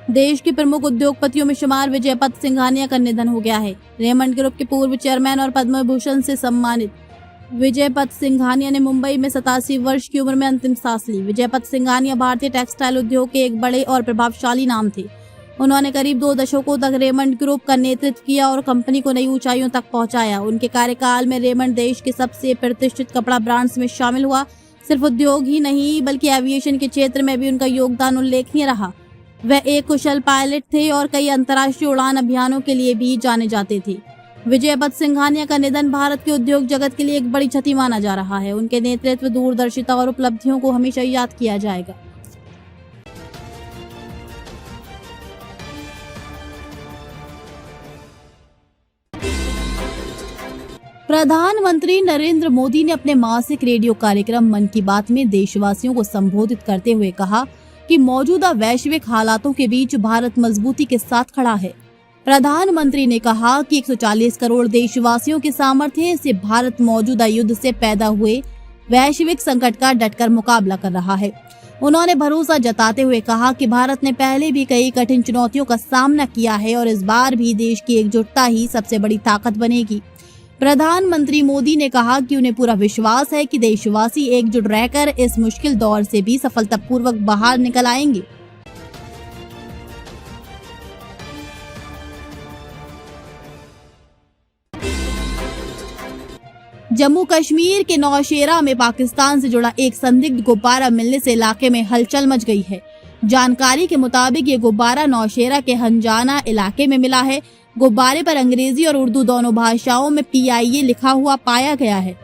देश के प्रमुख उद्योगपतियों में शुमार विजय पथ सिंघानिया का निधन हो गया है। रेमंड ग्रुप के पूर्व चेयरमैन और पद्म भूषण से सम्मानित विजय पथ सिंघानिया ने मुंबई में 87 वर्ष की उम्र में अंतिम सांस ली। विजय पथ सिंघानिया भारतीय टेक्सटाइल उद्योग के एक बड़े और प्रभावशाली नाम थे। उन्होंने करीब 2 दशकों तक रेमंड ग्रुप का नेतृत्व किया और कंपनी को नई ऊंचाइयों तक पहुंचाया। उनके कार्यकाल में रेमंड देश के सबसे प्रतिष्ठित कपड़ा ब्रांड्स में शामिल हुआ। सिर्फ उद्योग ही नहीं बल्कि एविएशन के क्षेत्र में भी उनका योगदान उल्लेखनीय रहा। वह एक कुशल पायलट थे और कई अंतर्राष्ट्रीय उड़ान अभियानों के लिए भी जाने जाते थे। विजय पथ सिंघानिया का निधन भारत के उद्योग जगत के लिए एक बड़ी क्षति माना जा रहा है। उनके नेतृत्व, दूरदर्शिता और उपलब्धियों को हमेशा याद किया जाएगा। प्रधानमंत्री नरेंद्र मोदी ने अपने मासिक रेडियो कार्यक्रम मन की बात में देशवासियों को संबोधित करते हुए कहा कि मौजूदा वैश्विक हालातों के बीच भारत मजबूती के साथ खड़ा है। प्रधानमंत्री ने कहा कि 140 करोड़ देशवासियों के सामर्थ्य से भारत मौजूदा युद्ध से पैदा हुए वैश्विक संकट का डटकर मुकाबला कर रहा है। उन्होंने भरोसा जताते हुए कहा कि भारत ने पहले भी कई कठिन चुनौतियों का सामना किया है और इस बार भी देश की एकजुटता ही सबसे बड़ी ताकत बनेगी। प्रधानमंत्री मोदी ने कहा कि उन्हें पूरा विश्वास है कि देशवासी एकजुट रहकर इस मुश्किल दौर से भी सफलतापूर्वक बाहर निकल आएंगे। जम्मू कश्मीर के नौशेरा में पाकिस्तान से जुड़ा एक संदिग्ध गुब्बारा मिलने से इलाके में हलचल मच गई है। जानकारी के मुताबिक ये गुब्बारा नौशेरा के हंजाना इलाके में मिला है। गुब्बारे पर अंग्रेजी और उर्दू दोनों भाषाओं में PIA लिखा हुआ पाया गया है,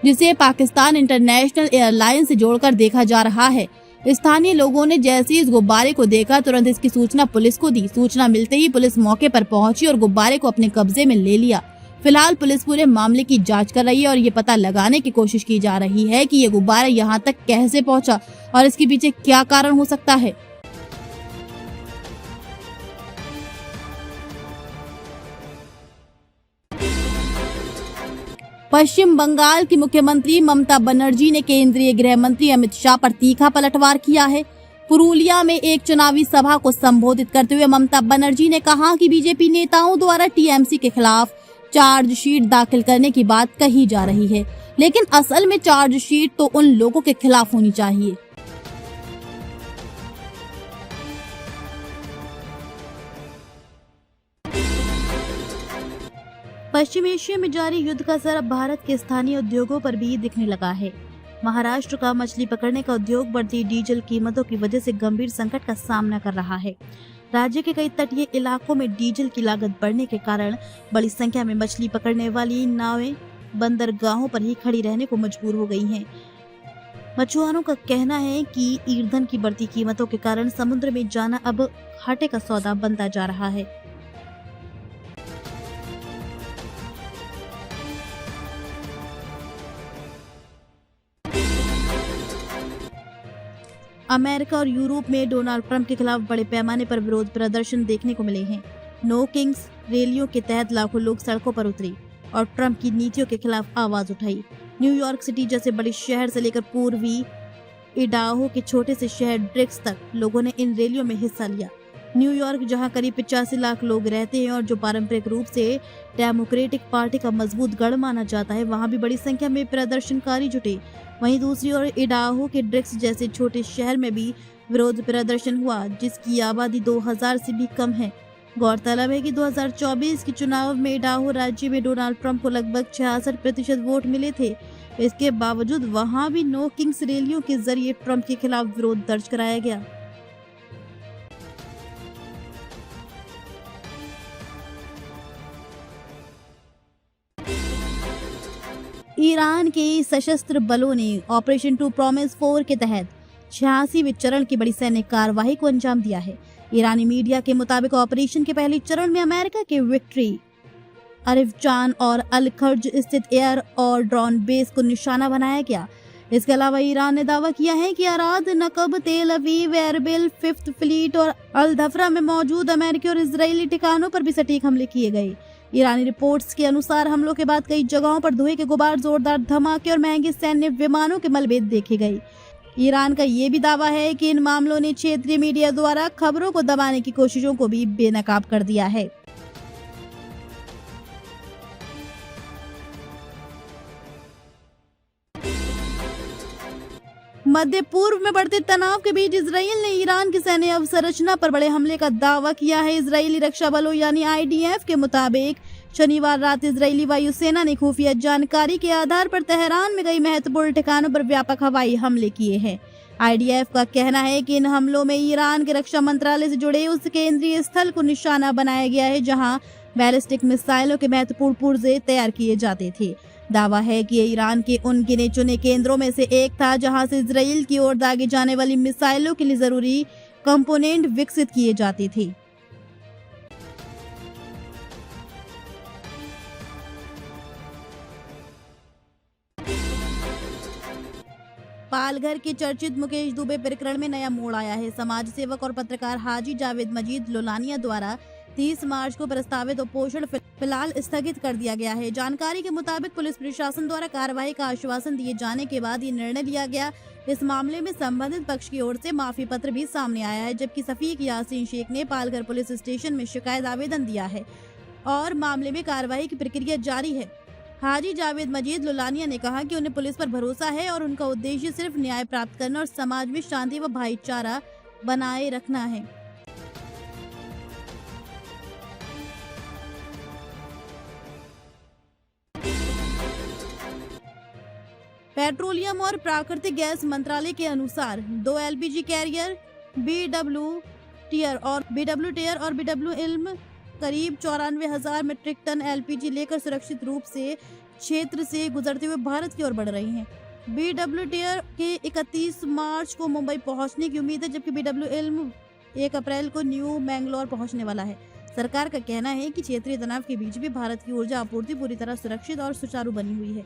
जिसे पाकिस्तान इंटरनेशनल एयरलाइंस से जोड़कर देखा जा रहा है। स्थानीय लोगों ने जैसे ही इस गुब्बारे को देखा तुरंत इसकी सूचना पुलिस को दी। सूचना मिलते ही पुलिस मौके पर पहुंची और गुब्बारे को अपने कब्जे में ले लिया। फिलहाल पुलिस पूरे मामले की जांच कर रही है और ये पता लगाने की कोशिश की जा रही है कि ये गुब्बारा यहाँ तक कैसे पहुँचा और इसके पीछे क्या कारण हो सकता है। पश्चिम बंगाल की मुख्यमंत्री ममता बनर्जी ने केंद्रीय गृह मंत्री अमित शाह पर तीखा पलटवार किया है। पुरुलिया में एक चुनावी सभा को संबोधित करते हुए ममता बनर्जी ने कहा कि बीजेपी नेताओं द्वारा TMC के खिलाफ चार्जशीट दाखिल करने की बात कही जा रही है, लेकिन असल में चार्जशीट तो उन लोगों के खिलाफ होनी चाहिए। पश्चिम एशिया में जारी युद्ध का असर अब भारत के स्थानीय उद्योगों पर भी दिखने लगा है। महाराष्ट्र का मछली पकड़ने का उद्योग बढ़ती डीजल कीमतों की वजह से गंभीर संकट का सामना कर रहा है। राज्य के कई तटीय इलाकों में डीजल की लागत बढ़ने के कारण बड़ी संख्या में मछली पकड़ने वाली नावें बंदरगाहों पर ही खड़ी रहने को मजबूर हो गई हैं। मछुआरों का कहना है कि ईंधन की बढ़ती कीमतों के कारण समुद्र में जाना अब घाटे का सौदा बनता जा रहा है। अमेरिका और यूरोप में डोनाल्ड ट्रंप के खिलाफ बड़े पैमाने पर विरोध प्रदर्शन देखने को मिले हैं। नो किंग्स रैलियों के तहत लाखों लोग सड़कों पर उतरे और ट्रंप की नीतियों के खिलाफ आवाज उठाई। न्यूयॉर्क सिटी जैसे बड़े शहर से लेकर पूर्वी इडाहो के छोटे से शहर ड्रिक्स तक लोगों ने इन रैलियों में हिस्सा लिया। न्यूयॉर्क, जहां करीब 85 लाख लोग रहते हैं और जो पारंपरिक रूप से डेमोक्रेटिक पार्टी का मजबूत गढ़ माना जाता है, वहां भी बड़ी संख्या में प्रदर्शनकारी जुटे। वहीं दूसरी ओर इडाहो के ड्रिक्स जैसे छोटे शहर में भी विरोध प्रदर्शन हुआ, जिसकी आबादी 2000 से भी कम है। गौरतलब है कि 2024 के चुनाव में इडाहो राज्य में डोनाल्ड ट्रंप को लगभग 66% वोट मिले थे। इसके बावजूद वहां भी नो किंग्स रैलियों के जरिए ट्रंप के खिलाफ विरोध दर्ज कराया गया। ईरान के सशस्त्र बलों ने ऑपरेशन 2 प्रॉमिस 4 के तहत 86वें चरण की बड़ी सैन्य कार्रवाई को अंजाम दिया है। ईरानी मीडिया के मुताबिक ऑपरेशन के पहले चरण में अमेरिका के विक्ट्री, अरिफजान और अल खर्ज स्थित एयर और ड्रोन बेस को निशाना बनाया गया। इसके अलावा ईरान ने दावा किया है कि अराद, नकब, तेल अवीव, एरबिल, 5th फ्लीट और अल धफरा में मौजूद अमेरिकी और इजरायली ठिकानों पर भी सटीक हमले किए गए। ईरानी रिपोर्ट्स के अनुसार हमलों के बाद कई जगहों पर धुएं के गुबार, जोरदार धमाके और महंगे सैन्य विमानों के मलबे देखे गए। ईरान का ये भी दावा है कि इन मामलों ने क्षेत्रीय मीडिया द्वारा खबरों को दबाने की कोशिशों को भी बेनकाब कर दिया है। मध्य पूर्व में बढ़ते तनाव के बीच इजराइल ने ईरान की सैन्य अवसंरचना पर बड़े हमले का दावा किया है। इजरायली रक्षा बलों यानी IDF के मुताबिक शनिवार रात इजरायली वायुसेना ने खुफिया जानकारी के आधार पर तेहरान में कई महत्वपूर्ण ठिकानों पर व्यापक हवाई हमले किए हैं। IDF का कहना है कि इन हमलों में ईरान के रक्षा मंत्रालय से जुड़े उस केंद्रीय स्थल को निशाना बनाया गया है जहां बैलिस्टिक मिसाइलों के महत्वपूर्ण पुर्जे तैयार किए जाते थे। दावा है कि ईरान के उन गिने चुने केंद्रों में से एक था जहां से इजराइल की ओर दागे जाने वाली मिसाइलों के लिए जरूरी कंपोनेंट विकसित किए जाते थे। पालघर के चर्चित मुकेश दुबे प्रकरण में नया मोड़ आया है। समाज सेवक और पत्रकार हाजी जावेद मजीद लोलानिया द्वारा 30 मार्च को प्रस्तावित उपोषण फिलहाल स्थगित कर दिया गया है। जानकारी के मुताबिक पुलिस प्रशासन द्वारा कार्रवाई का आश्वासन दिए जाने के बाद ये निर्णय लिया गया। इस मामले में संबंधित पक्ष की ओर से माफी पत्र भी सामने आया है, जबकि सफीक यासीन शेख ने पालघर पुलिस स्टेशन में शिकायत आवेदन दिया है और मामले में कार्रवाई की प्रक्रिया जारी है। हाजी जावेद मजीद लोलानिया ने कहा कि उन्हें पुलिस पर भरोसा है और उनका उद्देश्य सिर्फ न्याय प्राप्त करना और समाज में शांति व भाईचारा बनाए रखना है। पेट्रोलियम और प्राकृतिक गैस मंत्रालय के अनुसार 2 LPG कैरियर BW टियर और BW इल्म करीब 94,000 मीट्रिक टन LPG लेकर सुरक्षित रूप से क्षेत्र से गुजरते हुए भारत की ओर बढ़ रही हैं। BW टियर के 31 मार्च को मुंबई पहुंचने की उम्मीद है, जबकि BW इल्म 1 अप्रैल को न्यू मैंगलोर पहुंचने वाला है। सरकार का कहना है कि क्षेत्रीय तनाव के बीच भी भारत की ऊर्जा आपूर्ति पूरी तरह सुरक्षित और सुचारू बनी हुई है।